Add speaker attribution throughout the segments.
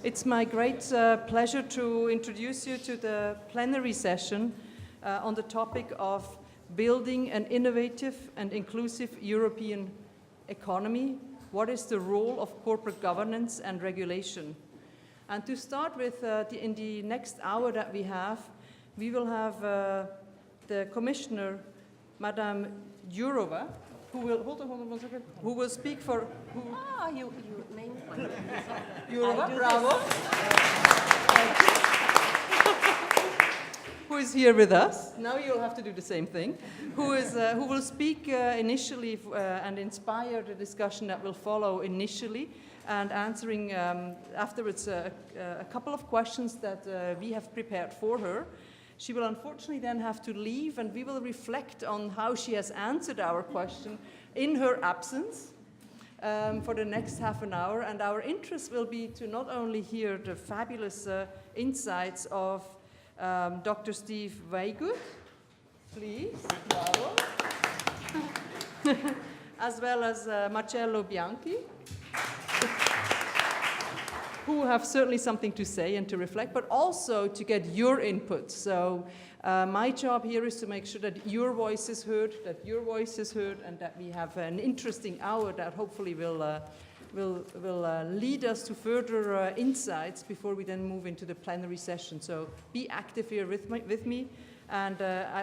Speaker 1: It's my great pleasure to introduce you to the plenary session on the topic of building an innovative and inclusive European economy. What is the role of corporate governance and regulation? And to start with, in the next hour that we will have the Commissioner, Madame Jourová, who will, hold on 1 second, who will speak for...
Speaker 2: You named my
Speaker 1: Jourová, bravo. Who is here with us. Now you'll have to do the same thing. Who will speak initially and inspire the discussion that will follow initially, and answering afterwards a couple of questions that we have prepared for her. She will unfortunately then have to leave, and we will reflect on how she has answered our question in her absence for the next half an hour. And our interest will be to not only hear the fabulous insights of Dr. Steve Waygood, please, bravo, as well as Marcello Bianchi, who have certainly something to say and to reflect, but also to get your input. So my job here is to make sure that your voice is heard, and that we have an interesting hour that hopefully will lead us to further insights before we then move into the plenary session. So be active here with me. And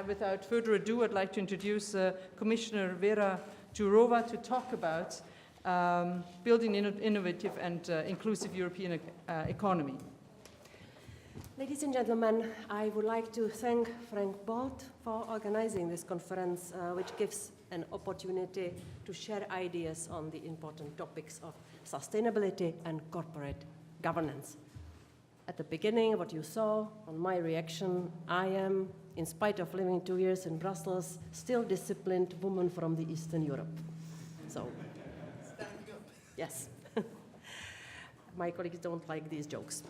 Speaker 1: without further ado, I'd like to introduce Commissioner Vera Jourová to talk about building an innovative and inclusive European economy.
Speaker 2: Ladies and gentlemen, I would like to thank Frank Bolt for organizing this conference, which gives an opportunity to share ideas on the important topics of sustainability and corporate governance. At the beginning, what you saw on my reaction, I am, in spite of living 2 years in Brussels, still disciplined woman from the Eastern Europe. So, yes. My colleagues don't like these jokes.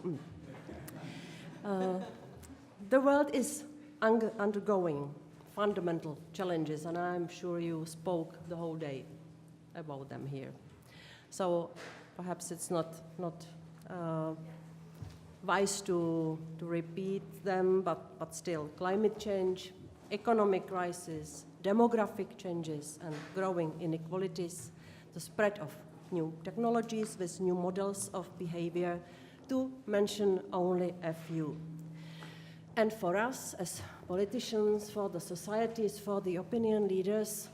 Speaker 2: The world is undergoing fundamental challenges, and I'm sure you spoke the whole day about them here. So perhaps it's not wise to repeat them, but still, climate change, economic crisis, demographic changes, and growing inequalities, the spread of new technologies with new models of behavior, to mention only a few. And for us, as politicians, for the societies, for the opinion leaders,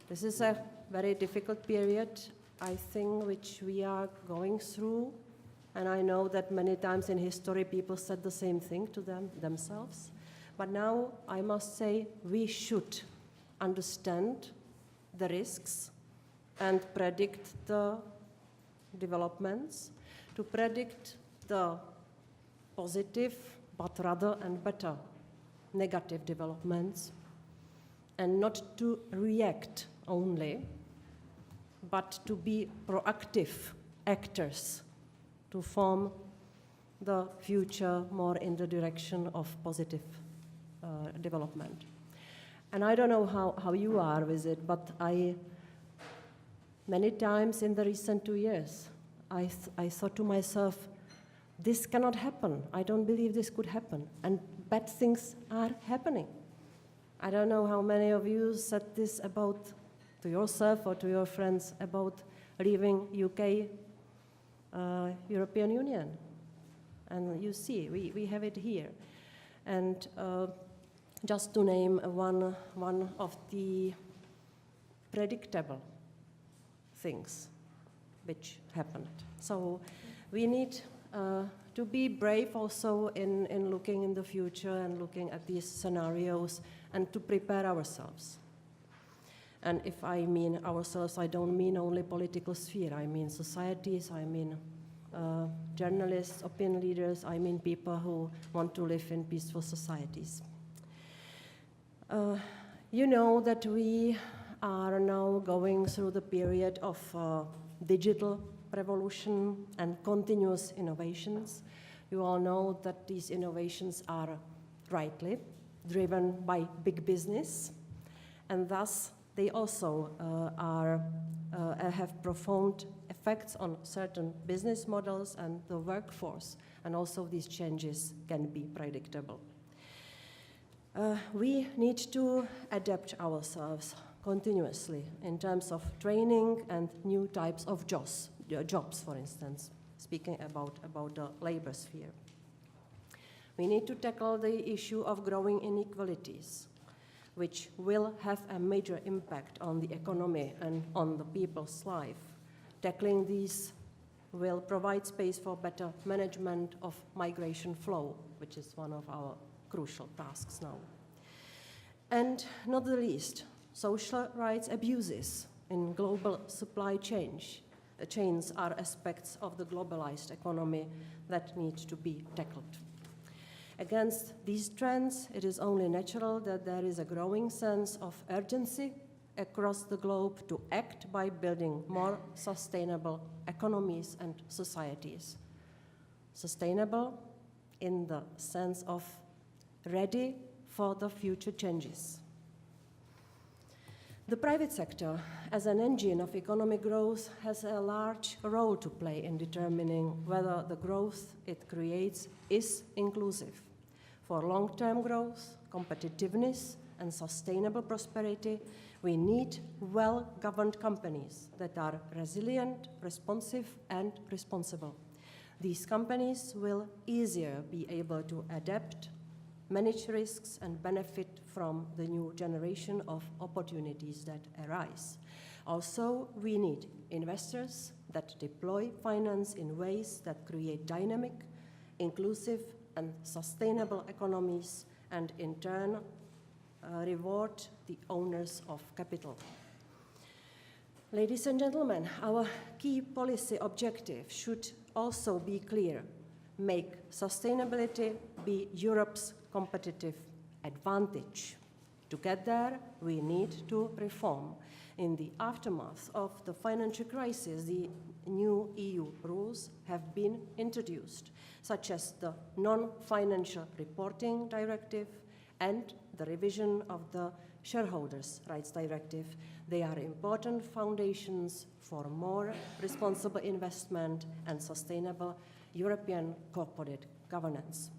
Speaker 2: this is a very difficult period, I think, which we are going through. And I know that many times in history people said the same thing to themselves. But now I must say we should understand the risks and predict the developments, to predict the positive, but rather and better negative developments, and not to react only, but to be proactive actors to form the future more in the direction of positive development. And I don't know how you are with it, but many times in the recent 2 years, I thought to myself, this cannot happen. I don't believe this could happen. And bad things are happening. I don't know how many of you said this to yourself or to your friends about leaving UK, European Union. And you see, we have it here. And just to name one of the predictable things which happened. So we need to be brave also in looking in the future and looking at these scenarios and to prepare ourselves. And if I mean ourselves, I don't mean only political sphere. I mean societies, I mean journalists, opinion leaders, I mean people who want to live in peaceful societies. You know that we are now going through the period of digital revolution and continuous innovations. You all know that these innovations are rightly driven by big business, and thus they also have profound effects on certain business models and the workforce, and also these changes can be predictable. We need to adapt ourselves continuously in terms of training and new types of jobs, for instance, speaking about the labor sphere. We need to tackle the issue of growing inequalities, which will have a major impact on the economy and on the people's life. Tackling these will provide space for better management of migration flow, which is one of our crucial tasks now. And not the least, social rights abuses in global supply chains are aspects of the globalized economy that need to be tackled. Against these trends, it is only natural that there is a growing sense of urgency across the globe to act by building more sustainable economies and societies. Sustainable in the sense of ready for the future changes. The private sector, as an engine of economic growth, has a large role to play in determining whether the growth it creates is inclusive. For long-term growth, competitiveness, and sustainable prosperity, we need well-governed companies that are resilient, responsive, and responsible. These companies will easier be able to adapt, manage risks, and benefit from the new generation of opportunities that arise. Also, we need investors that deploy finance in ways that create dynamic, inclusive, and sustainable economies, and in turn reward the owners of capital. Ladies and gentlemen, our key policy objective should also be clear: make sustainability be Europe's competitive advantage. To get there, we need to reform. In the aftermath of the financial crisis, the new EU rules have been introduced, such as the Non-Financial Reporting Directive and the revision of the Shareholders' Rights Directive. They are important foundations for more responsible investment and sustainable European corporate governance.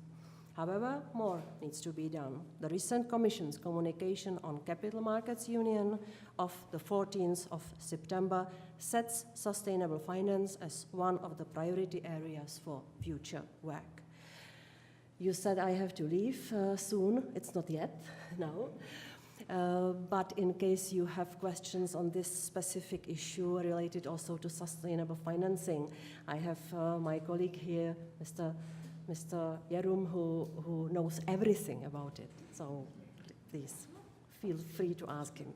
Speaker 2: However, more needs to be done. The recent Commission's communication on Capital Markets Union of the 14th of September sets sustainable finance as one of the priority areas for future work. You said I have to leave soon. It's not yet, no. But in case you have questions on this specific issue related also to sustainable financing, I have my colleague here, Mr. Jerum, who knows everything about it. So please feel free to ask him.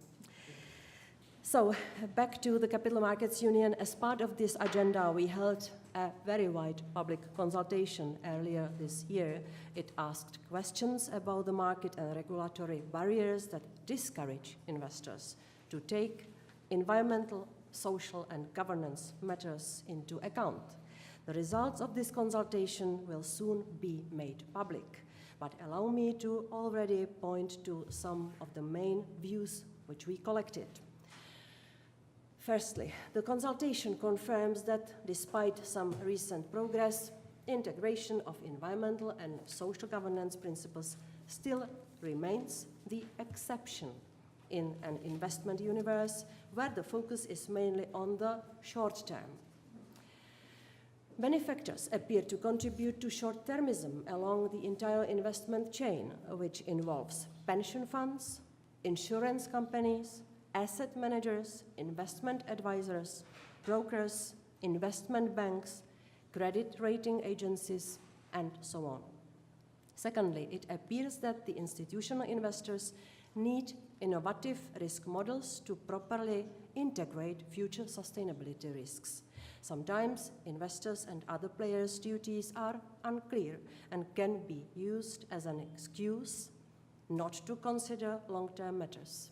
Speaker 2: So back to the Capital Markets Union. As part of this agenda, we held a very wide public consultation earlier this year. It asked questions about the market and regulatory barriers that discourage investors to take environmental, social, and governance matters into account. The results of this consultation will soon be made public, but allow me to already point to some of the main views which we collected. Firstly, the consultation confirms that despite some recent progress, integration of environmental and social governance principles still remains the exception in an investment universe where the focus is mainly on the short term. Many factors appear to contribute to short-termism along the entire investment chain, which involves pension funds, insurance companies, asset managers, investment advisors, brokers, investment banks, credit rating agencies, and so on. Secondly, it appears that the institutional investors need innovative risk models to properly integrate future sustainability risks. Sometimes investors and other players' duties are unclear and can be used as an excuse not to consider long-term matters.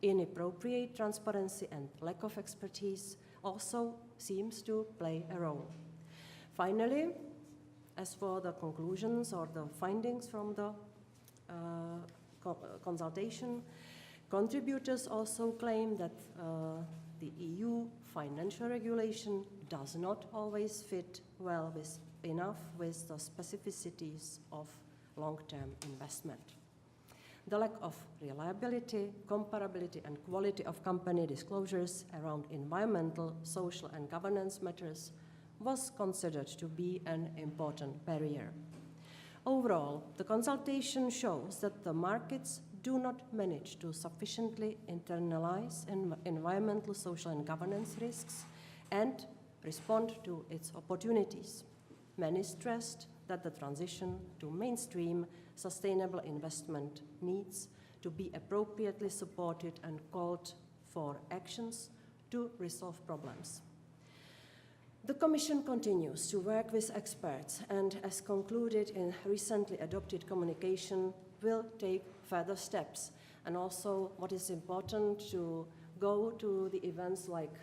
Speaker 2: Inappropriate transparency and lack of expertise also seems to play a role. Finally, as for the conclusions or the findings from the consultation, contributors also claim that the EU financial regulation does not always fit well enough with the specificities of long-term investment. The lack of reliability, comparability, and quality of company disclosures around environmental, social, and governance matters was considered to be an important barrier. Overall, the consultation shows that the markets do not manage to sufficiently internalize environmental, social, and governance risks and respond to its opportunities. Many stressed that the transition to mainstream sustainable investment needs to be appropriately supported and called for actions to resolve problems. The Commission continues to work with experts and, as concluded in recently adopted communication, will take further steps. And also, what is important, to go to the events like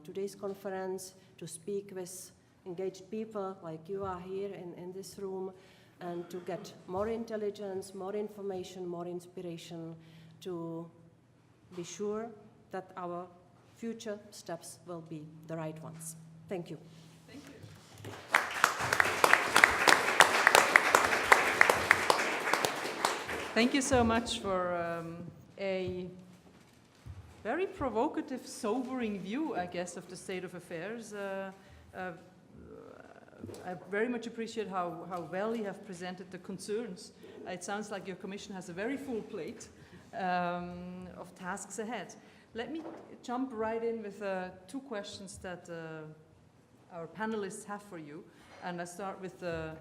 Speaker 2: today's conference, to speak with engaged people like you are here in this room, and to get more intelligence, more information, more inspiration, to be sure that our future steps will be the right ones. Thank you.
Speaker 1: Thank you. Thank you so much for a very provocative, sobering view, I guess, of the state of affairs. I very much appreciate how well you have presented the concerns. It sounds like your Commission has a very full plate of tasks ahead. Let me jump right in with two questions that our panelists have for you, and I start with the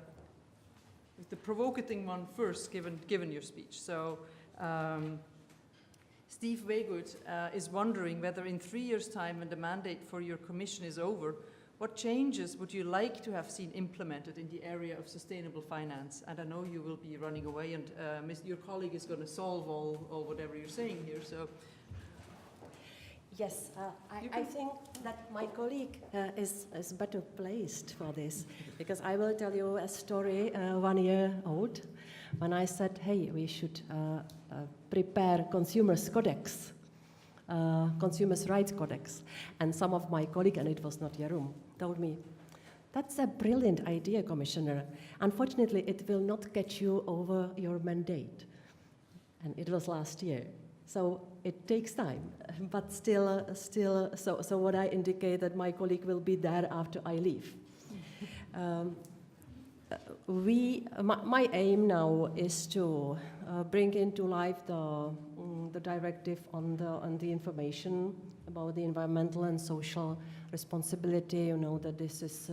Speaker 1: provocating one first, given your speech. So, Steve Waygood is wondering whether in 3 years' time, when the mandate for your Commission is over, what changes would you like to have seen implemented in the area of sustainable finance? And I know you will be running away, and your colleague is going to solve all whatever you're saying here. So,
Speaker 2: yes, I think that my colleague is better placed for this, because I will tell you a story 1 year old, when I said, hey, we should prepare consumers' codex. Consumers' rights codex, and some of my colleagues, and it was not Jeroen, told me, that's a brilliant idea, Commissioner. Unfortunately, it will not get you over your mandate. And it was last year. So it takes time, but still, so what I indicate that my colleague will be there after I leave. My aim now is to bring into life the directive on the information about the environmental and social responsibility. You know that this is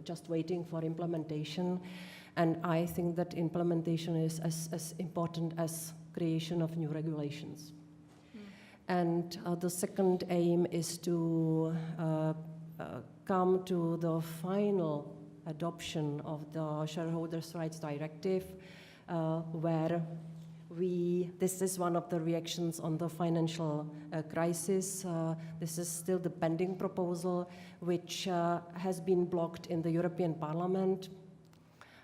Speaker 2: just waiting for implementation, and I think that implementation is as important as creation of new regulations. And the second aim is to come to the final adoption of the Shareholders' Rights Directive, where this is one of the reactions on the financial crisis. This is still the pending proposal, which has been blocked in the European Parliament.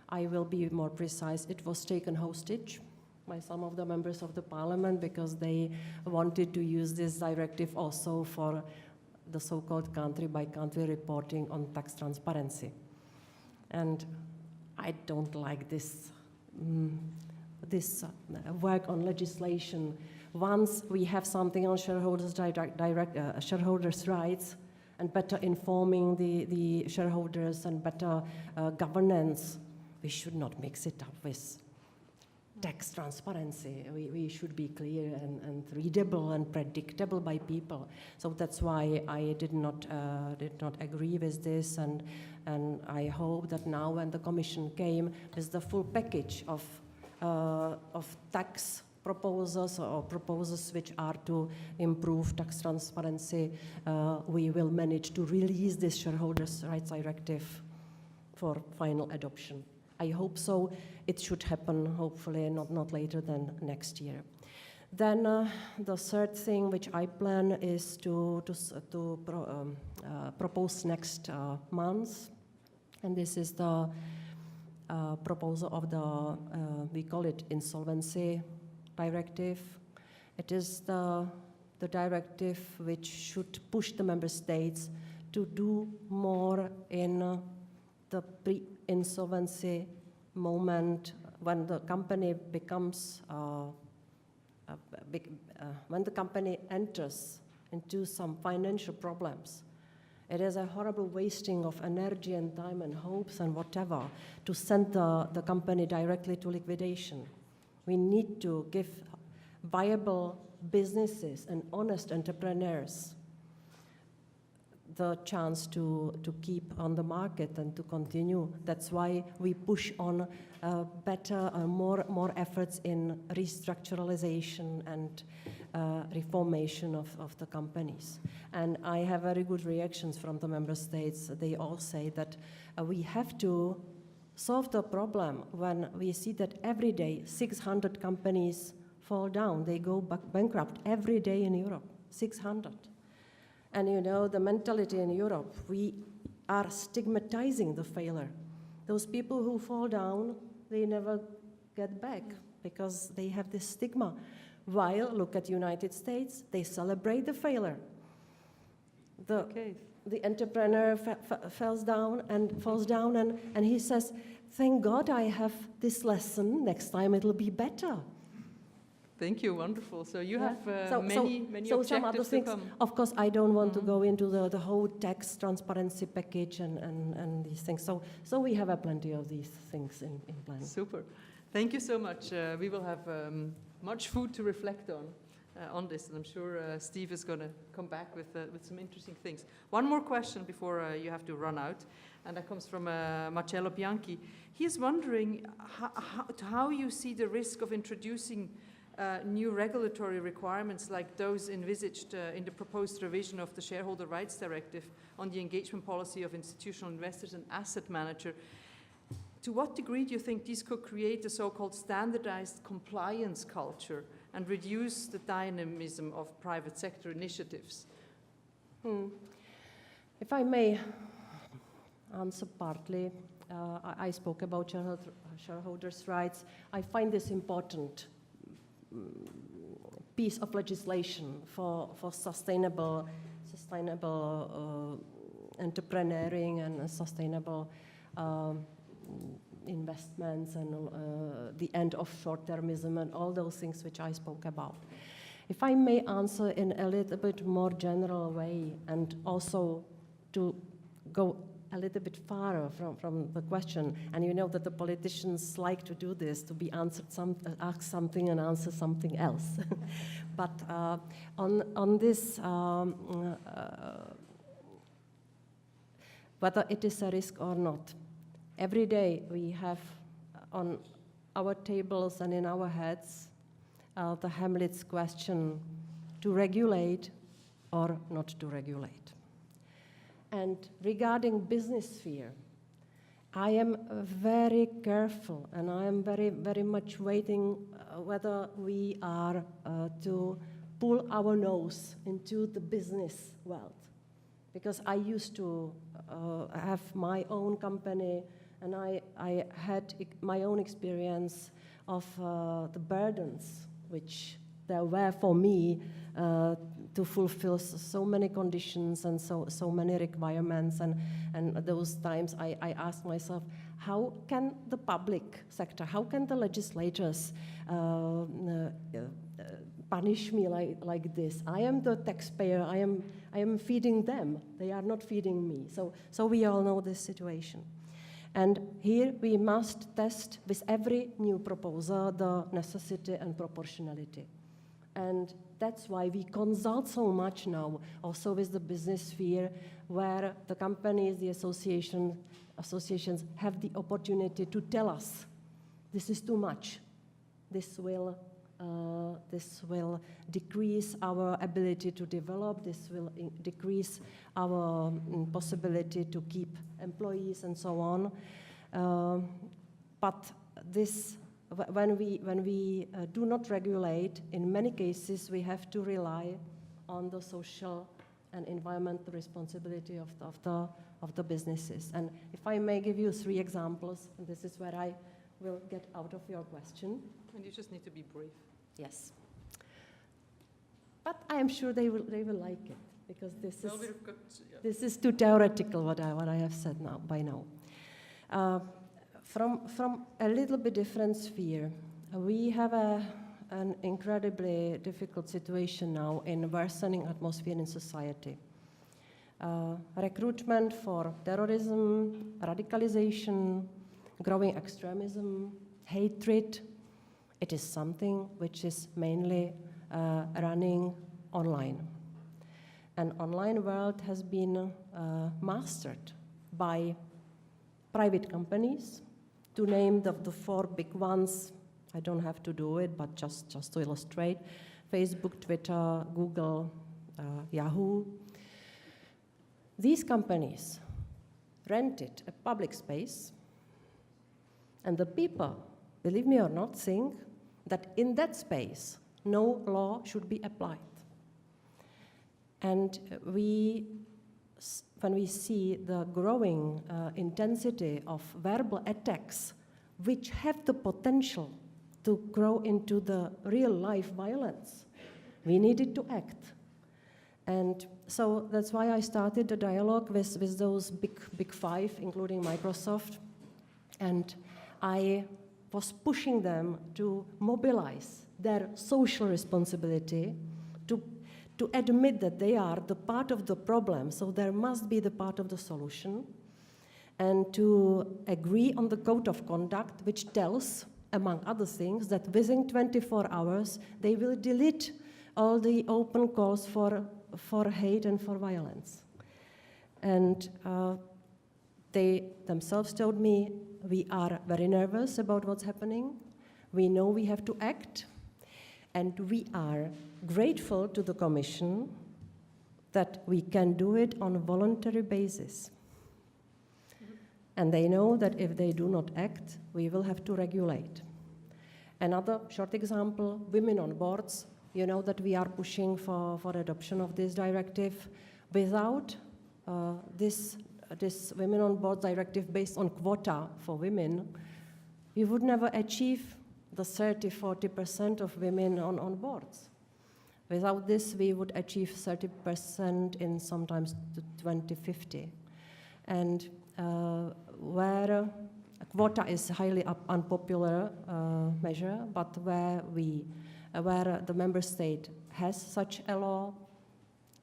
Speaker 2: I will be more precise. It was taken hostage by some of the members of the Parliament because they wanted to use this directive also for the so-called country-by-country reporting on tax transparency. And I don't like this work on legislation. Once we have something on shareholders' rights and better informing the shareholders and better governance, we should not mix it up with tax transparency. We should be clear and readable and predictable by people. So that's why I did not agree with this, and I hope that now when the Commission came with the full package of tax proposals or proposals which are to improve tax transparency, we will manage to release this Shareholders' Rights Directive for final adoption. I hope so. It should happen, hopefully, not later than next year. Then the third thing which I plan is to propose next month, and this is the proposal of the, we call it Insolvency Directive. It is the the directive which should push the member states to do more in the pre-insolvency moment when the company becomes, when the company enters into some financial problems. It is a horrible wasting of energy and time and hopes and whatever to send the company directly to liquidation. We need to give viable businesses and honest entrepreneurs the chance to keep on the market and to continue. That's why we push on better, more efforts in restructuralization and reformation of the companies. And I have very good reactions from the member states. They all say that we have to solve the problem when we see that every day 600 companies fall down. They go bankrupt every day in Europe, 600. And you know, the mentality in Europe, we are stigmatizing the failure. Those people who fall down, they never get back because they have this stigma. While, look at the United States, they celebrate the failure. The entrepreneur falls down and he says, thank God I have this lesson, next time it'll be better.
Speaker 1: Thank you, wonderful. So you have many
Speaker 2: so some other
Speaker 1: objectives
Speaker 2: things.
Speaker 1: to come.
Speaker 2: Of course, I don't want to go into the whole tax transparency package and these things. So we have plenty of these things in plan.
Speaker 1: Super. Thank you so much. We will have much food to reflect on this, and I'm sure Steve is going to come back with some interesting things. One more question before you have to run out, and that comes from Marcello Bianchi. He is wondering how you see the risk of introducing new regulatory requirements like those envisaged in the proposed revision of the Shareholder Rights Directive on the engagement policy of institutional investors and asset managers. To what degree do you think these could create a so-called standardized compliance culture and reduce the dynamism of private sector initiatives?
Speaker 2: If I may answer partly, I spoke about shareholders' rights. I find this important piece of legislation for sustainable entrepreneuring and sustainable investments and the end of short-termism and all those things which I spoke about. If I may answer in a little bit more general way and also to go a little bit farther from the question, and you know that the politicians like to do this, to be answered ask something and answer something else. But on this, whether it is a risk or not, every day we have on our tables and in our heads the Hamlet's question, to regulate or not to regulate. And regarding business sphere, I am very careful and I am very, very much waiting whether we are to pull our nose into the business world. Because I used to have my own company and I had my own experience of the burdens which there were for me to fulfill so many conditions and so many requirements, and those times I asked myself, how can the public sector, how can the legislators punish me like this? I am the taxpayer, I am feeding them, they are not feeding me. So we all know this situation. And here we must test with every new proposal the necessity and proportionality. And that's why we consult so much now, also with the business sphere, where the companies, the associations have the opportunity to tell us, this is too much. This will decrease our ability to develop, this will decrease our possibility to keep employees and so on. But this, when we do not regulate, in many cases we have to rely on the social and environmental responsibility of the businesses. And if I may give you 3 examples, and this is where I will get out of your question.
Speaker 1: And you just need to be brief.
Speaker 2: Yes. But I am sure they will like it, because
Speaker 1: Well, we've got, yeah.
Speaker 2: this is too theoretical what I have said by now. From a little bit different sphere, we have an incredibly difficult situation now in worsening atmosphere in society. Recruitment for terrorism, radicalization, growing extremism, hatred, it is something which is mainly running online. And online world has been mastered by private companies. To name the four big ones, I don't have to do it, but just to illustrate: Facebook, Twitter, Google, Yahoo. These companies rented a public space, and the people, believe me or not, think that in that space no law should be applied. And when we see the growing intensity of verbal attacks, which have the potential to grow into the real-life violence, we needed to act. And so that's why I started a dialogue with those big five, including Microsoft, and I was pushing them to mobilize their social responsibility, to admit that they are the part of the problem, so there must be the part of the solution, and to agree on the code of conduct, which tells, among other things, that within 24 hours they will delete all the open calls for hate and for violence. And they themselves told me, we are very nervous about what's happening. We know we have to act. And we are grateful to the Commission that we can do it on a voluntary basis. And they know that if they do not act, we will have to regulate. Another short example, women on boards. You know that we are pushing for adoption of this directive. Without this Women on Board directive based on quota for women, we would never achieve the 30-40% of women on boards. Without this, we would achieve 30% in sometimes 2050. And where a quota is highly unpopular measure, but where the member state has such a law,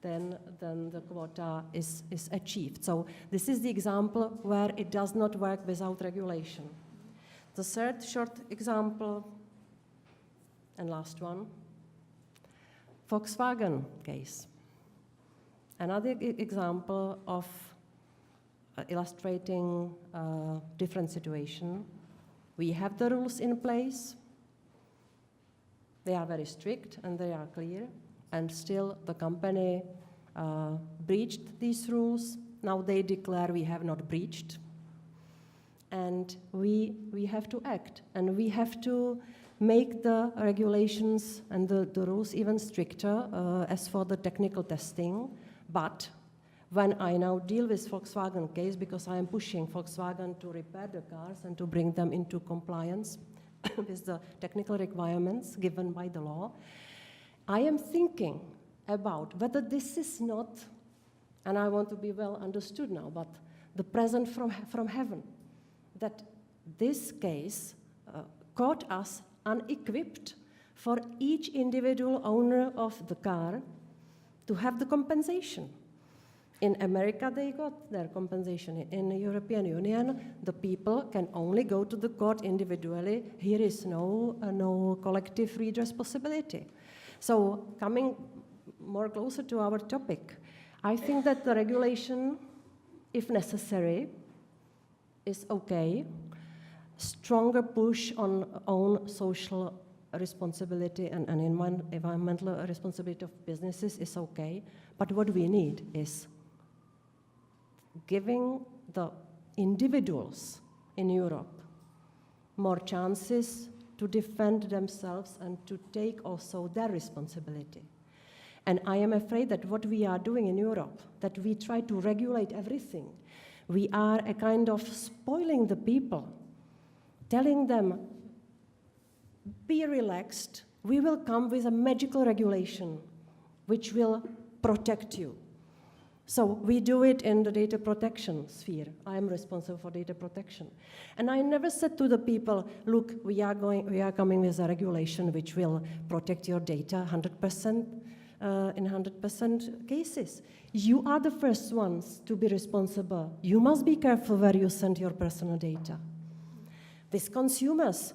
Speaker 2: then the quota is achieved. So this is the example where it does not work without regulation. The third short example, and last one, Volkswagen case. Another example of illustrating a different situation. We have the rules in place. They are very strict and they are clear, and still the company breached these rules. Now they declare we have not breached. And we have to act, and we have to make the regulations and the rules even stricter as for the technical testing. But when I now deal with Volkswagen case, because I am pushing Volkswagen to repair the cars and to bring them into compliance with the technical requirements given by the law, I am thinking about whether this is not, and I want to be well understood now, but the present from heaven, that this case caught us unequipped for each individual owner of the car to have the compensation. In America, they got their compensation. In the European Union, the people can only go to the court individually. Here is no collective redress possibility. So coming more closer to our topic, I think that the regulation, if necessary, is okay. Stronger push on own social responsibility and environmental responsibility of businesses is okay. But what we need is giving the individuals in Europe more chances to defend themselves and to take also their responsibility. And I am afraid that what we are doing in Europe, that we try to regulate everything, we are a kind of spoiling the people, telling them, be relaxed, we will come with a magical regulation, which will protect you. So we do it in the data protection sphere. I am responsible for data protection. And I never said to the people, look, we are coming with a regulation which will protect your data 100% in 100% cases. You are the first ones to be responsible. You must be careful where you send your personal data. With consumers,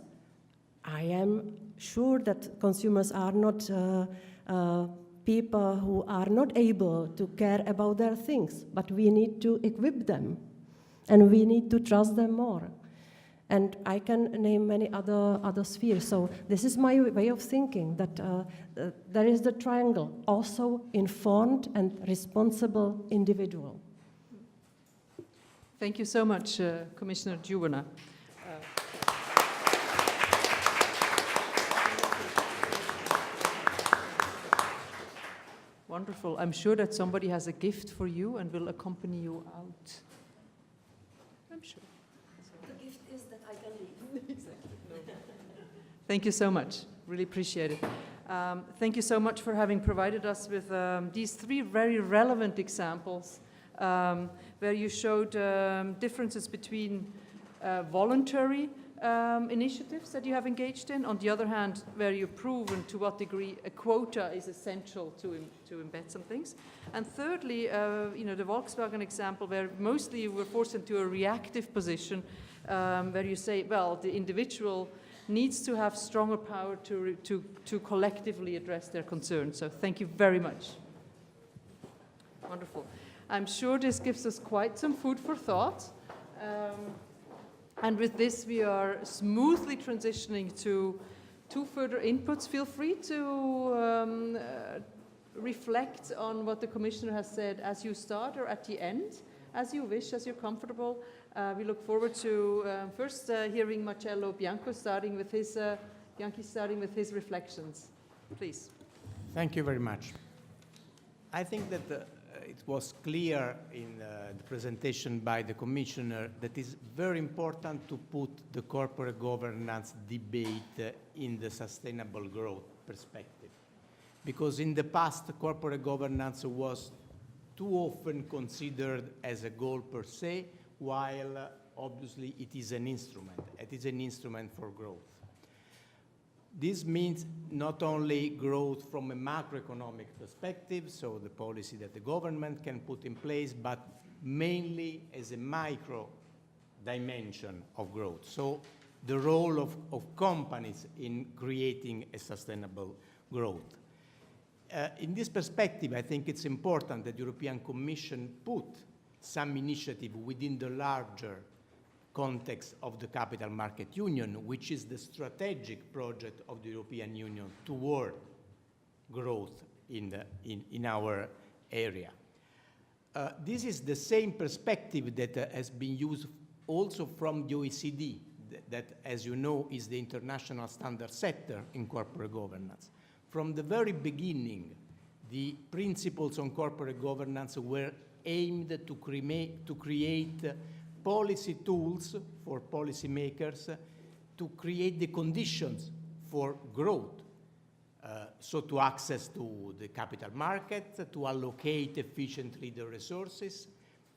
Speaker 2: I am sure that consumers are not people who are not able to care about their things, but we need to equip them, and we need to trust them more. And I can name many other spheres. So this is my way of thinking, that there is the triangle, also informed and responsible individual.
Speaker 1: Thank you so much, Commissioner Jourová. Wonderful. I'm sure that somebody has a gift for you and will accompany you out. I'm sure.
Speaker 2: The gift is that I can leave.
Speaker 1: Exactly. No. Thank you so much. Really appreciate it. Thank you so much for having provided us with these three very relevant examples where you showed differences between voluntary initiatives that you have engaged in. On the other hand, where you've proven to what degree a quota is essential to embed some things. And thirdly, the Volkswagen example, where mostly you were forced into a reactive position, where you say, well, the individual needs to have stronger power to collectively address their concerns. So thank you very much. Wonderful. I'm sure this gives us quite some food for thought. And with this, we are smoothly transitioning to two further inputs. Feel free to reflect on what the Commissioner has said as you start or at the end, as you wish, as you're comfortable. We look forward to first hearing Marcello Bianchi starting with his reflections. Please.
Speaker 3: Thank you very much. I think that it was clear in the presentation by the Commissioner that it's very important to put the corporate governance debate in the sustainable growth perspective. Because in the past, corporate governance was too often considered as a goal per se, while obviously it is an instrument. It is an instrument for growth. This means not only growth from a macroeconomic perspective, so the policy that the government can put in place, but mainly as a micro dimension of growth. So the role of companies in creating a sustainable growth. In this perspective, I think it's important that the European Commission put some initiative within the larger context of the Capital Market Union, which is the strategic project of the European Union toward growth in our area. This is the same perspective that has been used also from the OECD, that, as you know, is the international standard setter in corporate governance. From the very beginning, the principles on corporate governance were aimed to create policy tools for policymakers to create the conditions for growth. So to access to the capital market, to allocate efficiently the resources,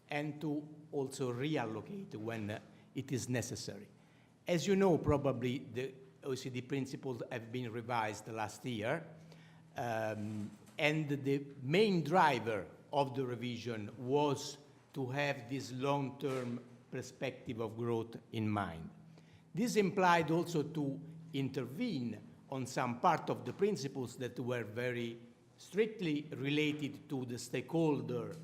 Speaker 3: and to also reallocate when it is necessary. As you know, probably the OECD principles have been revised last year, and the main driver of the revision was to have this long-term perspective of growth in mind. This implied also to intervene on some part of the principles that were very strictly related to the stakeholder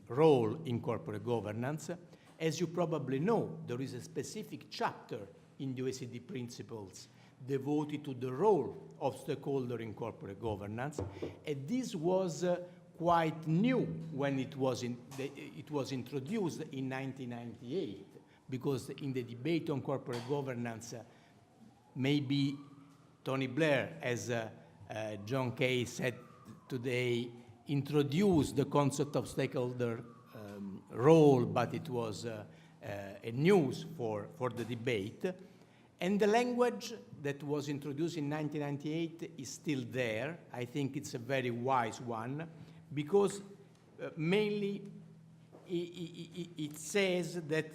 Speaker 3: role in corporate governance. As you probably know, there is a specific chapter in the OECD principles devoted to the role of stakeholder in corporate governance, and this was quite new when it was introduced in 1998, because in the debate on corporate governance, maybe Tony Blair, as John Kay said today, introduced the concept of stakeholder role, but it was a news for the debate. And the language that was introduced in 1998 is still there. I think it's a very wise one, because mainly it says that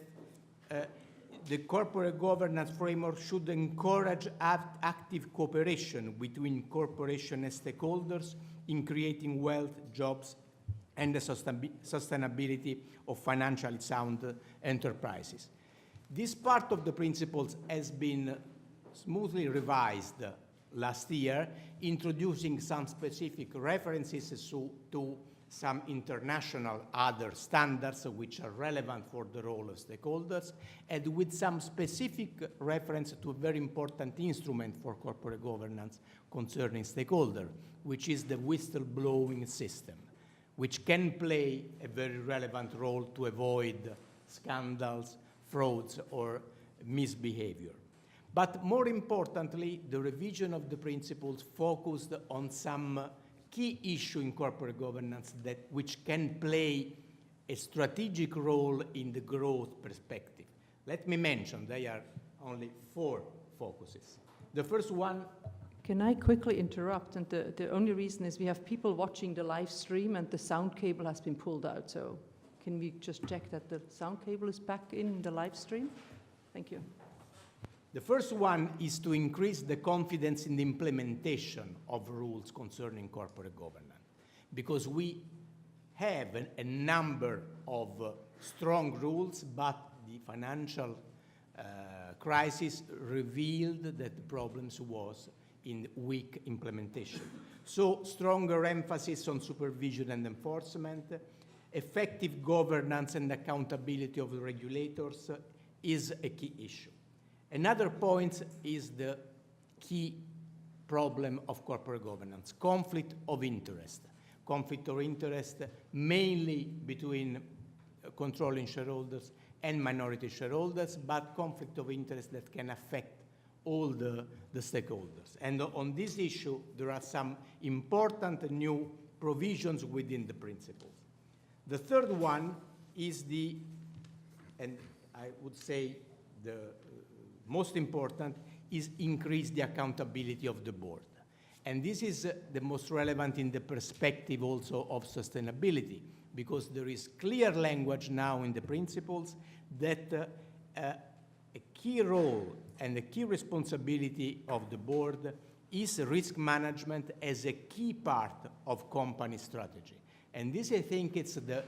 Speaker 3: the corporate governance framework should encourage active cooperation between corporation and stakeholders in creating wealth, jobs, and the sustainability of financially sound enterprises. This part of the principles has been smoothly revised last year, introducing some specific references to some international other standards which are relevant for the role of stakeholders, and with some specific reference to a very important instrument for corporate governance concerning stakeholder, which is the whistleblowing system, which can play a very relevant role to avoid scandals, frauds, or misbehavior. But more importantly, the revision of the principles focused on some key issue in corporate governance which can play a strategic role in the growth perspective. Let me mention, there are only 4 focuses. The first one.
Speaker 1: Can I quickly interrupt? And the only reason is we have people watching the live stream and the sound cable has been pulled out. So can we just check that the sound cable is back in the live stream? Thank you.
Speaker 3: The first one is to increase the confidence in the implementation of rules concerning corporate governance, because we have a number of strong rules, but the financial crisis revealed that the problems was in weak implementation. So stronger emphasis on supervision and enforcement, effective governance and accountability of the regulators is a key issue. Another point is the key problem of corporate governance, conflict of interest. Conflict of interest mainly between controlling shareholders and minority shareholders, but conflict of interest that can affect all the stakeholders. And on this issue, there are some important new provisions within the principles. The third one is and I would say the most important, is increase the accountability of the board. And this is the most relevant in the perspective also of sustainability, because there is clear language now in the principles that a key role and a key responsibility of the board is risk management as a key part of company strategy. And this, I think, it's the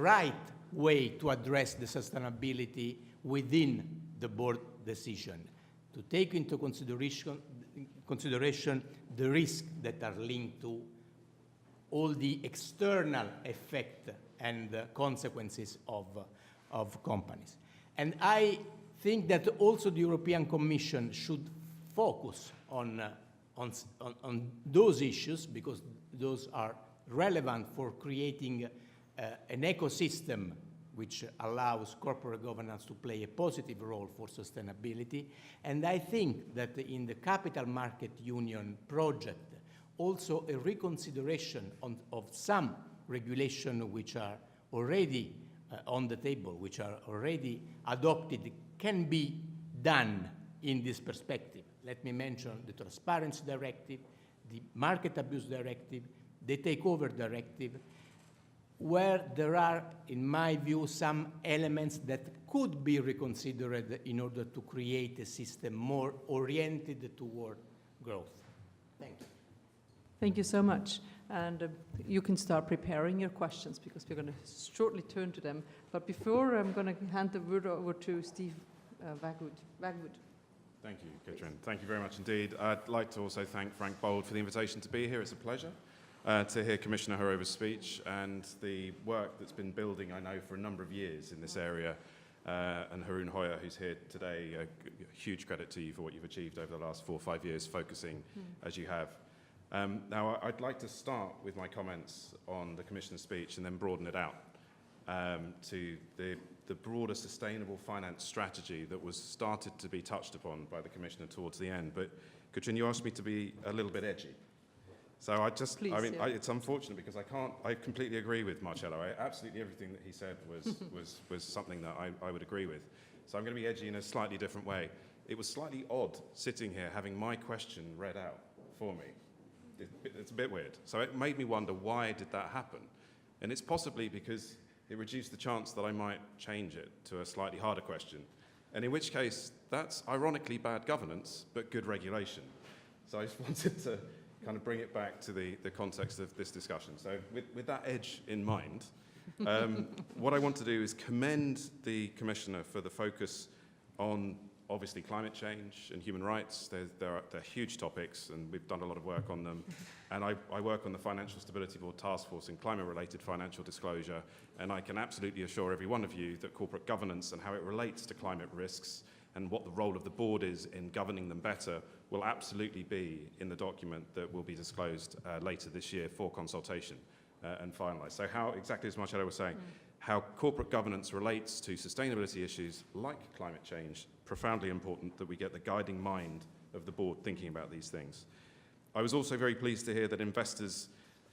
Speaker 3: right way to address the sustainability within the board decision, to take into consideration the risks that are linked to all the external effect and consequences of companies. And I think that also the European Commission should focus on those issues, because those are relevant for creating an ecosystem which allows corporate governance to play a positive role for sustainability. And I think that in the Capital Market Union project, also a reconsideration of some regulation which are already on the table, which are already adopted, can be done in this perspective. Let me mention the Transparency Directive, the Market Abuse Directive, the Takeover Directive, where there are, in my view, some elements that could be reconsidered in order to create a system more oriented toward growth. Thank you.
Speaker 1: Thank you so much. And you can start preparing your questions, because we're going to shortly turn to them. But before, I'm going to hand the word over to Steve Waygood.
Speaker 4: Thank you, Katrin. Thank you very much indeed. I'd like to also thank Frank Bold for the invitation to be here. It's a pleasure to hear Commissioner Jourová's speech and the work that's been building, I know, for a number of years in this area. And Haroon Hoyer, who's here today, a huge credit to you for what you've achieved over the last 4 or 5 years, focusing as you have. Now, I'd like to start with my comments on the Commissioner's speech and then broaden it out to the broader sustainable finance strategy that was started to be touched upon by the Commissioner towards the end. But, Katrin, you asked me to be a little bit edgy. So it's unfortunate because I completely agree with Marcello. Absolutely everything that he said was something that I would agree with. So I'm going to be edgy in a slightly different way. it was slightly odd sitting here having my question read out for me. It's a bit weird. So it made me wonder, why did that happen? And it's possibly because it reduced the chance that I might change it to a slightly harder question. And in which case, that's ironically bad governance, but good regulation. So I just wanted to kind of bring it back to the context of this discussion. So with that edge in mind, what I want to do is commend the Commissioner for the focus on, obviously, climate change and human rights. They're huge topics, and we've done a lot of work on them. And I work on the Financial Stability Board Task Force in climate-related financial disclosure, and I can absolutely assure every one of you that corporate governance and how it relates to climate risks and what the role of the board is in governing them better will absolutely be in the document that will be disclosed later this year for consultation and finalised. So how, exactly as Marcello was saying, how corporate governance relates to sustainability issues like climate change, profoundly important that we get the guiding mind of the board thinking about these things. I was also very pleased to hear that investors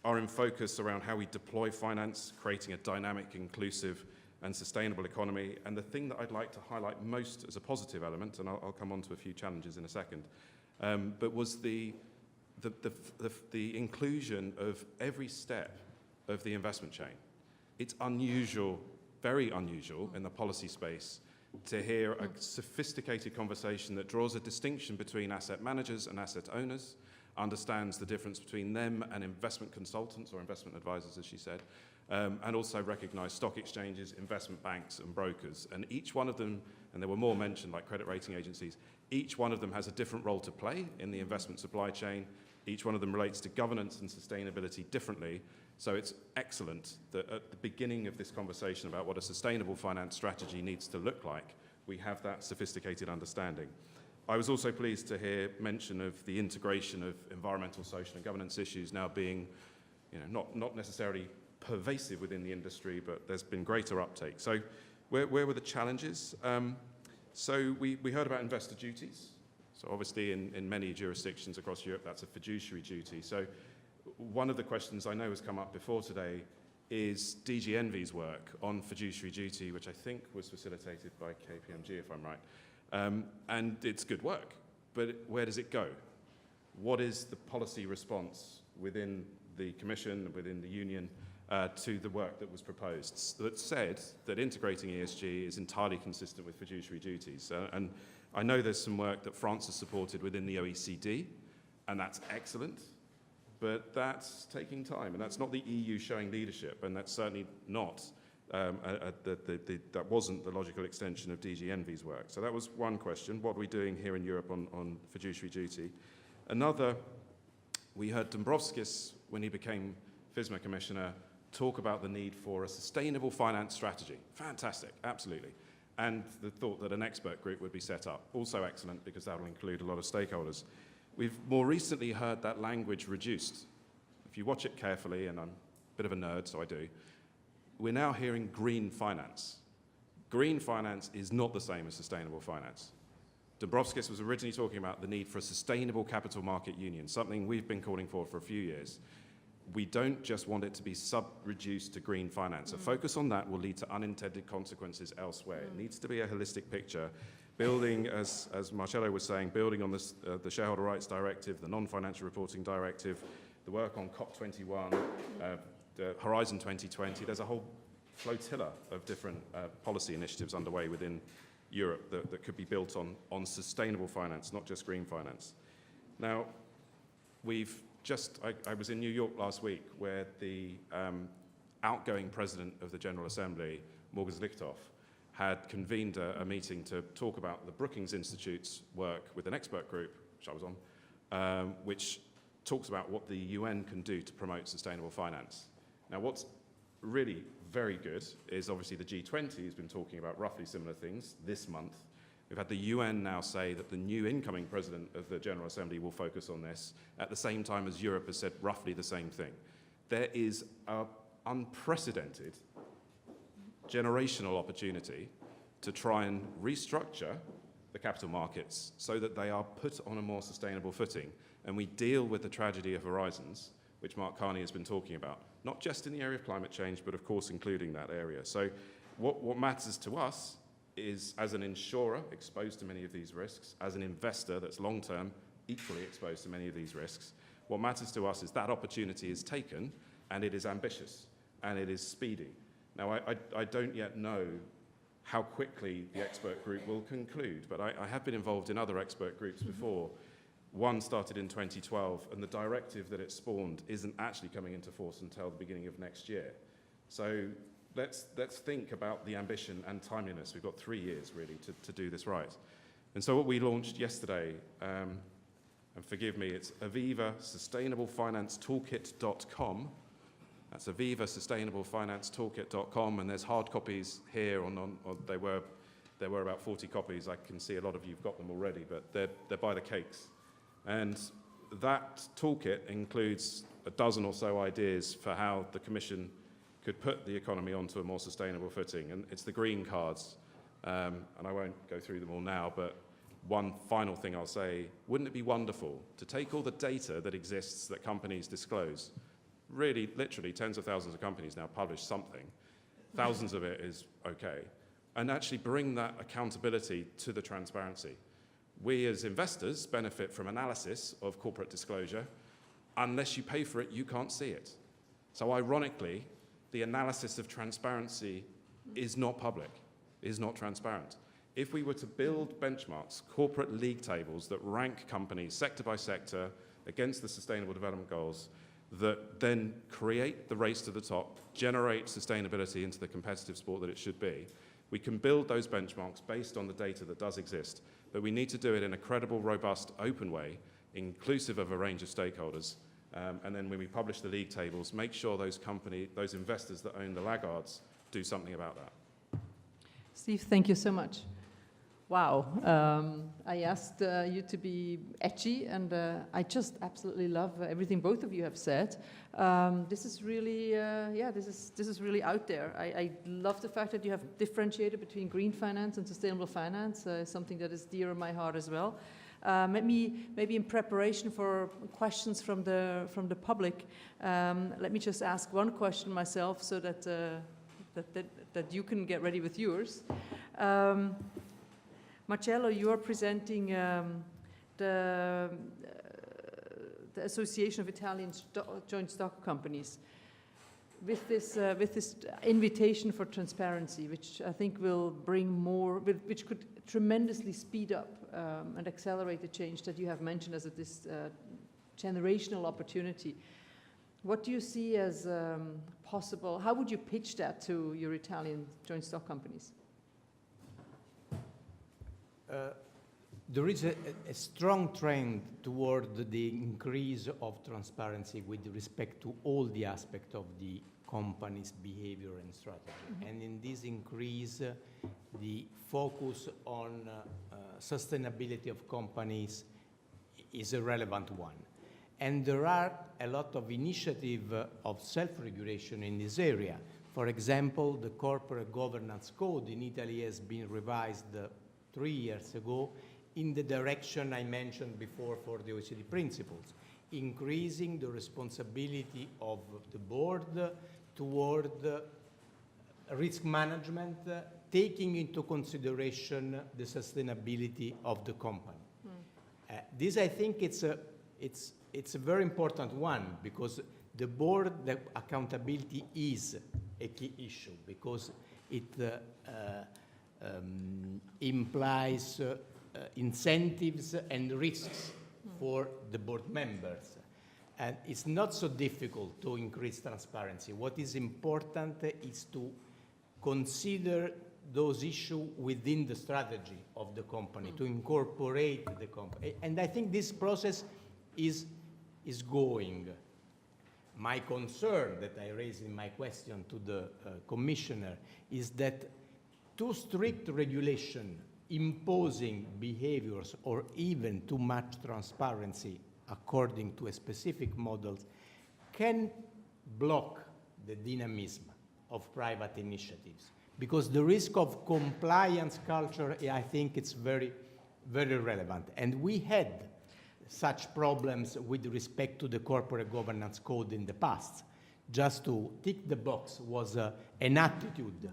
Speaker 4: are in focus around how we deploy finance, creating a dynamic, inclusive and sustainable economy. And the thing that I'd like to highlight most as a positive element, and I'll come on to a few challenges in a second, but was the inclusion of every step of the investment chain. It's unusual, very unusual in the policy space to hear a sophisticated conversation that draws a distinction between asset managers and asset owners, understands the difference between them and investment consultants or investment advisors, as she said, and also recognize stock exchanges, investment banks and brokers. And each one of them, and there were more mentioned like credit rating agencies, each one of them has a different role to play in the investment supply chain. Each one of them relates to governance and sustainability differently. So it's excellent that at the beginning of this conversation about what a sustainable finance strategy needs to look like, we have that sophisticated understanding. I was also pleased to hear mention of the integration of environmental, social and governance issues now being, not necessarily pervasive within the industry, but there's been greater uptake. So where were the challenges? So we heard about investor duties. So obviously in many jurisdictions across Europe, that's a fiduciary duty. So one of the questions I know has come up before today is DG Envy's work on fiduciary duty, which I think was facilitated by KPMG, if I'm right. And it's good work, but where does it go? What is the policy response within the Commission, within the Union, to the work that was proposed that said that integrating ESG is entirely consistent with fiduciary duties? And I know there's some work that France has supported within the OECD, and that's excellent, but that's taking time, and that's not the EU showing leadership, and that's certainly not, that wasn't the logical extension of DG Envy's work. So that was one question. What are we doing here in Europe on fiduciary duty? Another, we heard Dombrovskis, when he became FSMA Commissioner, talk about the need for a sustainable finance strategy. Fantastic, absolutely. And the thought that an expert group would be set up. Also excellent, because that will include a lot of stakeholders. We've more recently heard that language reduced. If you watch it carefully, and I'm a bit of a nerd, so I do, we're now hearing green finance. Green finance is not the same as sustainable finance. Dombrovskis was originally talking about the need for a sustainable capital market union, something we've been calling for a few years. We don't just want it to be sub-reduced to green finance. A focus on that will lead to unintended consequences elsewhere. It needs to be a holistic picture, building, as Marcello was saying, building on this, the Shareholder Rights Directive, the Non-Financial Reporting Directive, the work on COP21, the Horizon 2020. There's a whole flotilla of different policy initiatives underway within Europe that could be built on sustainable finance, not just green finance. Now, I was in New York last week, where the outgoing president of the General Assembly, Morgan Lichthoff, had convened a meeting to talk about the Brookings Institute's work with an expert group, which I was on, which talks about what the UN can do to promote sustainable finance. Now, what's really very good is obviously the G20 has been talking about roughly similar things this month. We've had the UN now say that the new incoming president of the General Assembly will focus on this at the same time as Europe has said roughly the same thing. There is an unprecedented generational opportunity to try and restructure the capital markets so that they are put on a more sustainable footing, and we deal with the tragedy of horizons, which Mark Carney has been talking about, not just in the area of climate change, but of course including that area. So what matters to us is, as an insurer, exposed to many of these risks, as an investor that's long-term, equally exposed to many of these risks. What matters to us is that opportunity is taken, and it is ambitious, and it is speedy. Now, I don't yet know how quickly the expert group will conclude, but I have been involved in other expert groups before. One started in 2012, and the directive that it spawned isn't actually coming into force until the beginning of next year. So let's think about the ambition and timeliness. We've got 3 years, really, to do this right. And so what we launched yesterday, and forgive me, it's Aviva Sustainable Finance Toolkit.com. That's Aviva Sustainable Finance Toolkit.com, and there's hard copies here. There were about 40 copies. I can see a lot of you've got them already, but they're by the cakes. And that toolkit includes a dozen or so ideas for how the Commission could put the economy onto a more sustainable footing. And it's the green cards, and I won't go through them all now, but one final thing I'll say, wouldn't it be wonderful to take all the data that exists that companies disclose? Really, literally, tens of thousands of companies now publish something. Thousands of it is okay. And actually bring that accountability to the transparency. We as investors benefit from analysis of corporate disclosure. Unless you pay for it, you can't see it. So ironically, the analysis of transparency is not public, is not transparent. If we were to build benchmarks, corporate league tables that rank companies sector by sector against the Sustainable Development Goals, that then create the race to the top, generate sustainability into the competitive sport that it should be, we can build those benchmarks based on the data that does exist, but we need to do it in a credible, robust, open way, inclusive of a range of stakeholders. And then when we publish the league tables, make sure those investors that own the laggards do something about that.
Speaker 1: Steve, thank you so much. Wow, I asked you to be edgy, and I just absolutely love everything both of you have said. This is really, this is really out there. I love the fact that you have differentiated between green finance and sustainable finance, something that is dear in my heart as well. Maybe in preparation for questions from the public, let me just ask one question myself, so that that you can get ready with yours. Marcello, you are presenting the Association of Italian Joint Stock Companies with this invitation for transparency, which I think will bring more, which could tremendously speed up and accelerate the change that you have mentioned as this generational opportunity. What do you see as possible? How would you pitch that to your Italian joint stock companies?
Speaker 3: There is a strong trend toward the increase of transparency with respect to all the aspects of the company's behavior and strategy. Mm-hmm. And in this increase, the focus on sustainability of companies is a relevant one. And there are a lot of initiatives of self-regulation in this area. For example, the Corporate Governance Code in Italy has been revised 3 years ago in the direction I mentioned before for the OECD principles, increasing the responsibility of the board toward risk management, taking into consideration the sustainability of the company. This, I think, it's a very important one, because the board accountability is a key issue, because it implies incentives and risks for the board members. And it's not so difficult to increase transparency. What is important is to consider those issues within the strategy of the company, to incorporate the company. And I think this process is going. My concern that I raised in my question to the commissioner is that too strict regulation imposing behaviors or even too much transparency according to a specific models can block the dynamism of private initiatives, because the risk of compliance culture, I think it's very, very relevant. And we had such problems with respect to the Corporate Governance Code in the past. Just to tick the box was an attitude.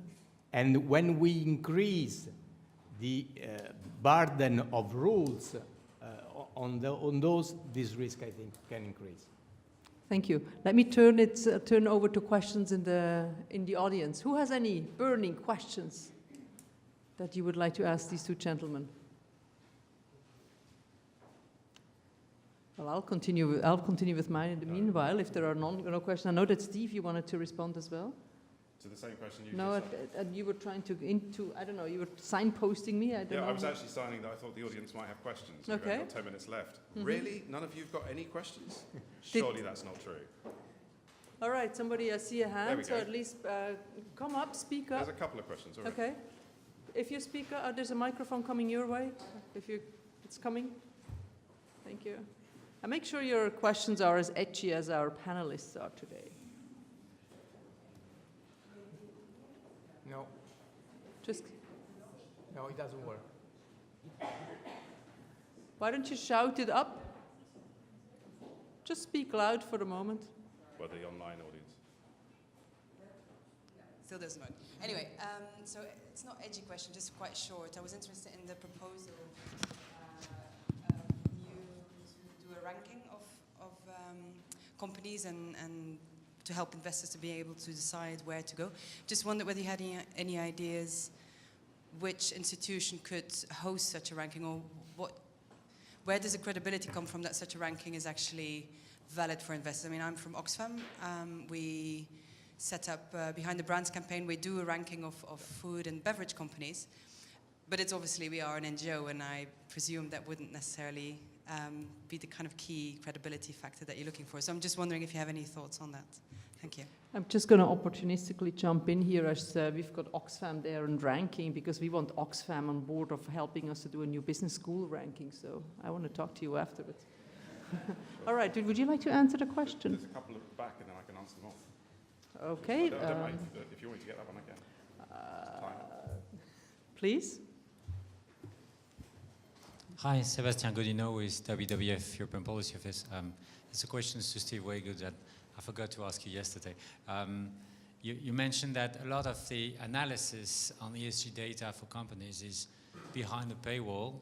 Speaker 3: And when we increase the burden of rules on those, this risk, I think, can increase.
Speaker 1: Thank you. Let me turn over to questions in the audience. Who has any burning questions that you would like to ask these two gentlemen? Well, I'll continue with mine in the meanwhile, if there are no questions. I know that Steve, you wanted to respond as well.
Speaker 4: To the same question you
Speaker 1: No,
Speaker 4: just asked?
Speaker 1: and you were trying to I don't know, you were signposting me, I don't know.
Speaker 4: Yeah, I was actually signing that I thought the audience might have questions.
Speaker 1: Okay.
Speaker 4: We've got 10 minutes left.
Speaker 1: Mhm.
Speaker 4: Really? None of you've got any questions? Surely that's not true.
Speaker 1: All right, somebody, I see a
Speaker 4: There
Speaker 1: hand,
Speaker 4: we
Speaker 1: so
Speaker 4: go.
Speaker 1: at least come up, speak up.
Speaker 4: There's a couple of questions. All right.
Speaker 1: Okay. If you speak up, there's a microphone coming your way. It's coming. Thank you. And make sure your questions are as edgy as our panelists are today.
Speaker 3: No, it doesn't work.
Speaker 1: Why don't you shout it up? Just speak loud for a moment.
Speaker 4: For the online audience.
Speaker 5: Still doesn't work. Anyway, so it's not edgy question, just quite short. I was interested in the proposal you to do a ranking of companies and to help investors to be able to decide where to go. Just wondered whether you had any ideas which institution could host such a ranking, or where does the credibility come from that such a ranking is actually valid for investors? I mean, I'm from Oxfam. We set up Behind the Brands campaign. We do a ranking of food and beverage companies, but it's obviously we are an NGO, and I presume that wouldn't necessarily be the kind of key credibility factor that you're looking for. So I'm just wondering if you have any thoughts on that. Thank you.
Speaker 1: I'm just going to opportunistically jump in here as we've got Oxfam there and ranking, because we want Oxfam on board of helping us to do a new business school ranking. So I want to talk to you afterwards. All right, would you like to answer the question?
Speaker 4: There's a couple of back and then I can answer them all.
Speaker 1: Okay.
Speaker 4: Don't mind. If you want me to get that one, I can.
Speaker 1: Please.
Speaker 6: Hi, Sebastian Godino with WWF European Policy Office. It's a question to Steve Waygood that I forgot to ask you yesterday. You mentioned that a lot of the analysis on ESG data for companies is behind the paywall,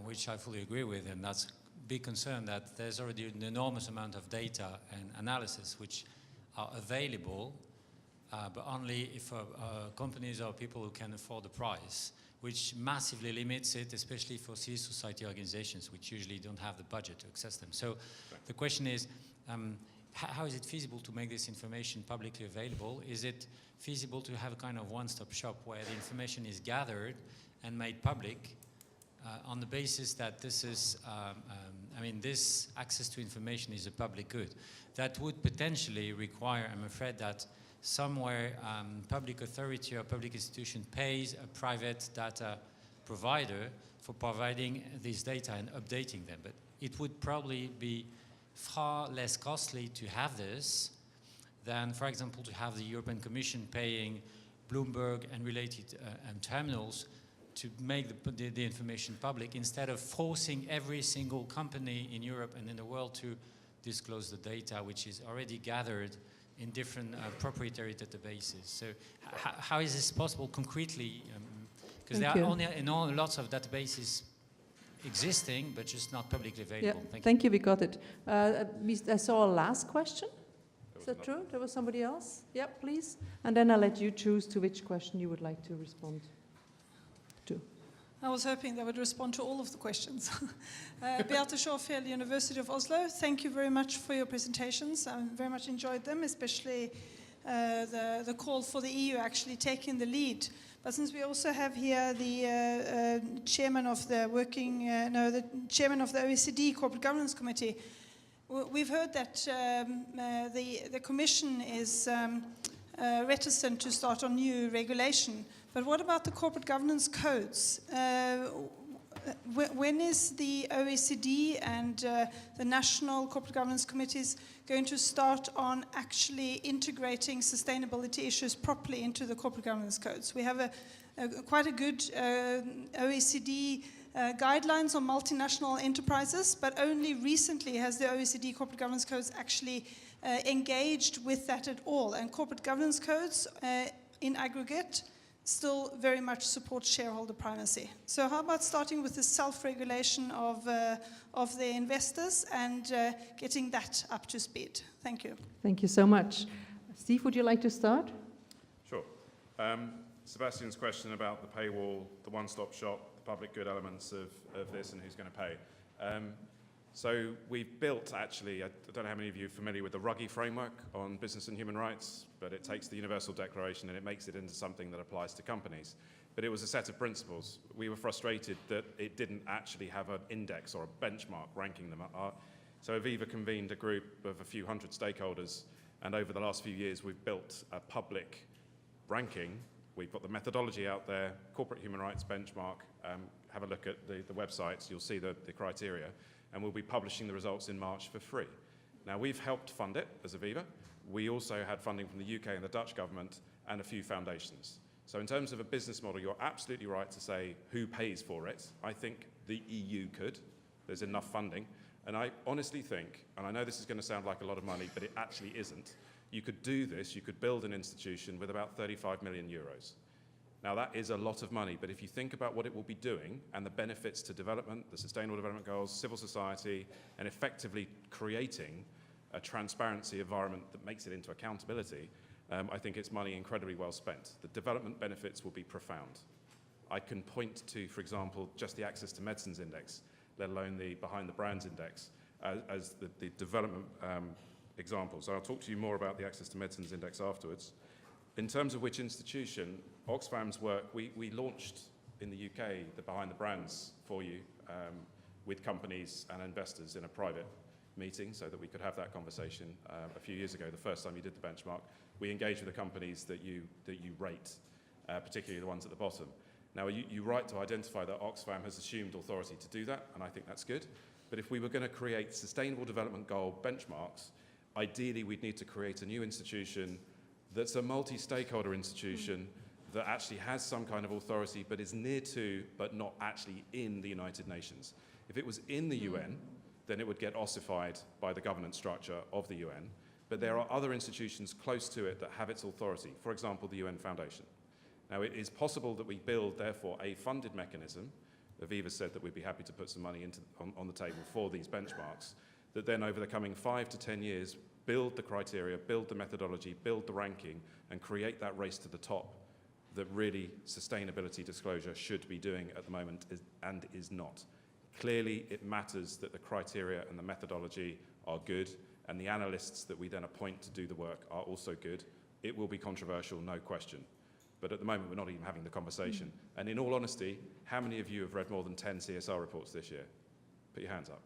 Speaker 6: which I fully agree with, and that's a big concern that there's already an enormous amount of data and analysis which are available, but only if companies or people who can afford the price, which massively limits it, especially for civil society organizations, which usually don't have the budget to access them. So the question is, how is it feasible to make this information publicly available? Is it feasible to have a kind of one-stop shop where the information is gathered and made public on the basis that this is, this access to information is a public good? That would potentially require, I'm afraid, that somewhere public authority or public institution pays a private data provider for providing these data and updating them. But it would probably be far less costly to have this than, for example, to have the European Commission paying Bloomberg and related terminals to make the information public, instead of forcing every single company in Europe and in the world to disclose the data which is already gathered in different proprietary databases. So how is this possible concretely? Because there are lots of databases existing, but just not publicly available.
Speaker 1: Yeah, thank you, we got it. I saw a last question. Is that true? There was somebody else? Yeah, please. And then I'll let you choose to which question you would like to respond to.
Speaker 7: I was hoping they would respond to all of the questions. Beate Schorfeld, University of Oslo, thank you very much for your presentations. I very much enjoyed them, especially the call for the EU actually taking the lead. But since we also have here the chairman of the the chairman of the OECD Corporate Governance Committee, we've heard that the Commission is reticent to start on new regulation. But what about the corporate governance codes? When is the OECD and the national corporate governance committees going to start on actually integrating sustainability issues properly into the corporate governance codes? We have quite a good OECD guidelines on multinational enterprises, but only recently has the OECD corporate governance codes actually engaged with that at all. And corporate governance codes in aggregate still very much supports shareholder primacy. So how about starting with the self-regulation of the investors and getting that up to speed? Thank you.
Speaker 1: Thank you so much. Steve, would you like to start?
Speaker 4: Sure. Sebastian's question about the paywall, the one-stop shop, the public good elements of this and who's going to pay. So we've built, actually, I don't know how many of you are familiar with the Ruggie framework on business and human rights, but it takes the Universal Declaration and it makes it into something that applies to companies. But it was a set of principles. We were frustrated that it didn't actually have an index or a benchmark ranking them. So Aviva convened a group of a few hundred stakeholders, and over the last few years we've built a public ranking. We've got the methodology out there, corporate human rights benchmark. Have a look at the websites, you'll see the criteria. And we'll be publishing the results in March for free. Now, we've helped fund it as Aviva. We also had funding from the UK and the Dutch government and a few foundations. So in terms of a business model, you're absolutely right to say who pays for it. I think the EU could. There's enough funding. And I honestly think, and I know this is going to sound like a lot of money, but it actually isn't, you could do this, you could build an institution with about 35 million euros. Now, that is a lot of money, but if you think about what it will be doing and the benefits to development, the Sustainable Development Goals, civil society, and effectively creating a transparency environment that makes it into accountability, I think it's money incredibly well spent. The development benefits will be profound. I can point to, for example, just the Access to Medicines Index, let alone the Behind the Brands Index, as the development examples. I'll talk to you more about the Access to Medicines Index afterwards. In terms of which institution, Oxfam's work, we launched in the UK the Behind the Brands for you with companies and investors in a private meeting so that we could have that conversation a few years ago, the first time you did the benchmark. We engaged with the companies that you rate, particularly the ones at the bottom. Now, you're right to identify that Oxfam has assumed authority to do that, and I think that's good. But if we were going to create Sustainable Development Goal benchmarks, ideally we'd need to create a new institution that's a multi-stakeholder institution that actually has some kind of authority but is near to, but not actually in the United Nations. If it was in the UN, then it would get ossified by the governance structure of the UN. But there are other institutions close to it that have its authority, for example, the UN Foundation. Now, it is possible that we build, therefore, a funded mechanism. Aviva said that we'd be happy to put some money on the table for these benchmarks, that then over the coming 5 to 10 years, build the criteria, build the methodology, build the ranking, and create that race to the top that really sustainability disclosure should be doing at the moment and is not. Clearly, it matters that the criteria and the methodology are good, and the analysts that we then appoint to do the work are also good. It will be controversial, no question. But at the moment, we're not even having the conversation. And in all honesty, how many of you have read more than 10 CSR reports this year? Put your hands up.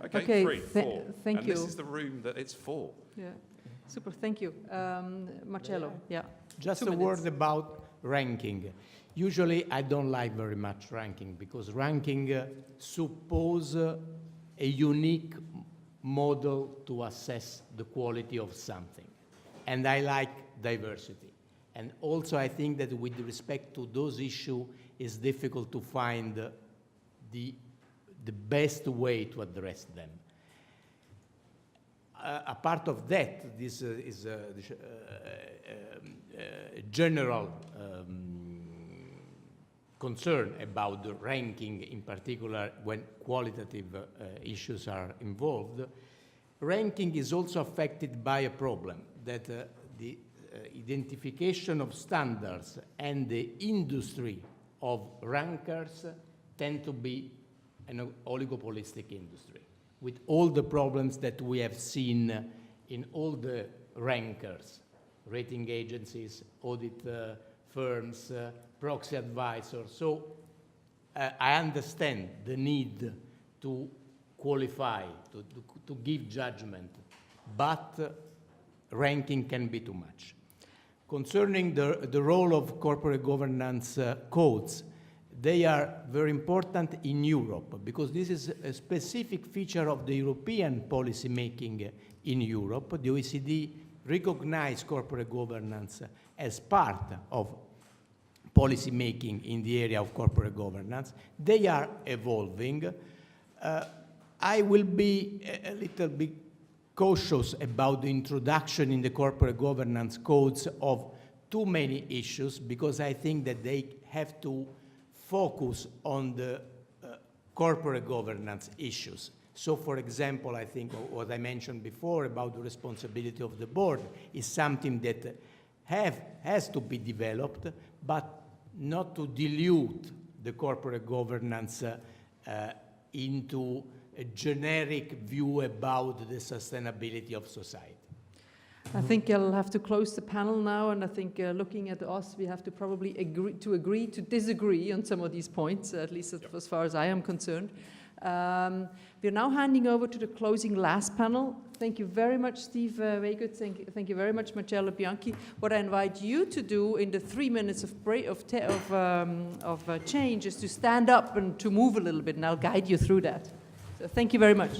Speaker 4: Okay, 3, 4.
Speaker 1: Thank you.
Speaker 4: And this is the room that it's for.
Speaker 1: Yeah, super, thank you. Marcello, yeah.
Speaker 3: Just a word about ranking. Usually, I don't like very much ranking because ranking suppose a unique model to assess the quality of something. And I like diversity. And also, I think that with respect to those issues, it's difficult to find the best way to address them. A part of that, this is a general concern about the ranking, in particular when qualitative issues are involved. Ranking is also affected by a problem that the identification of standards and the industry of rankers tend to be an oligopolistic industry, with all the problems that we have seen in all the rankers, rating agencies, audit firms, proxy advisors. So I understand the need to qualify, to give judgment, but ranking can be too much. Concerning the role of corporate governance codes, they are very important in Europe because this is a specific feature of the European policy making in Europe. The OECD recognized corporate governance as part of policy making in the area of corporate governance. They are evolving. I will be a little bit cautious about the introduction in the corporate governance codes of too many issues, because I think that they have to focus on the corporate governance issues. So, for example, I think what I mentioned before about the responsibility of the board is something that has to be developed, but not to dilute the corporate governance into a generic view about the sustainability of society.
Speaker 1: I think I'll have to close the panel now, and I think looking at us, we have to probably agree to disagree on some of these points, at least as far as I am concerned. We're now handing over to the closing last panel. Thank you very much, Steve Waygood. Thank you very much, Marcello, Bianchi. What I invite you to do in the 3 minutes of change is to stand up and to move a little bit, and I'll guide you through that. So thank you very much.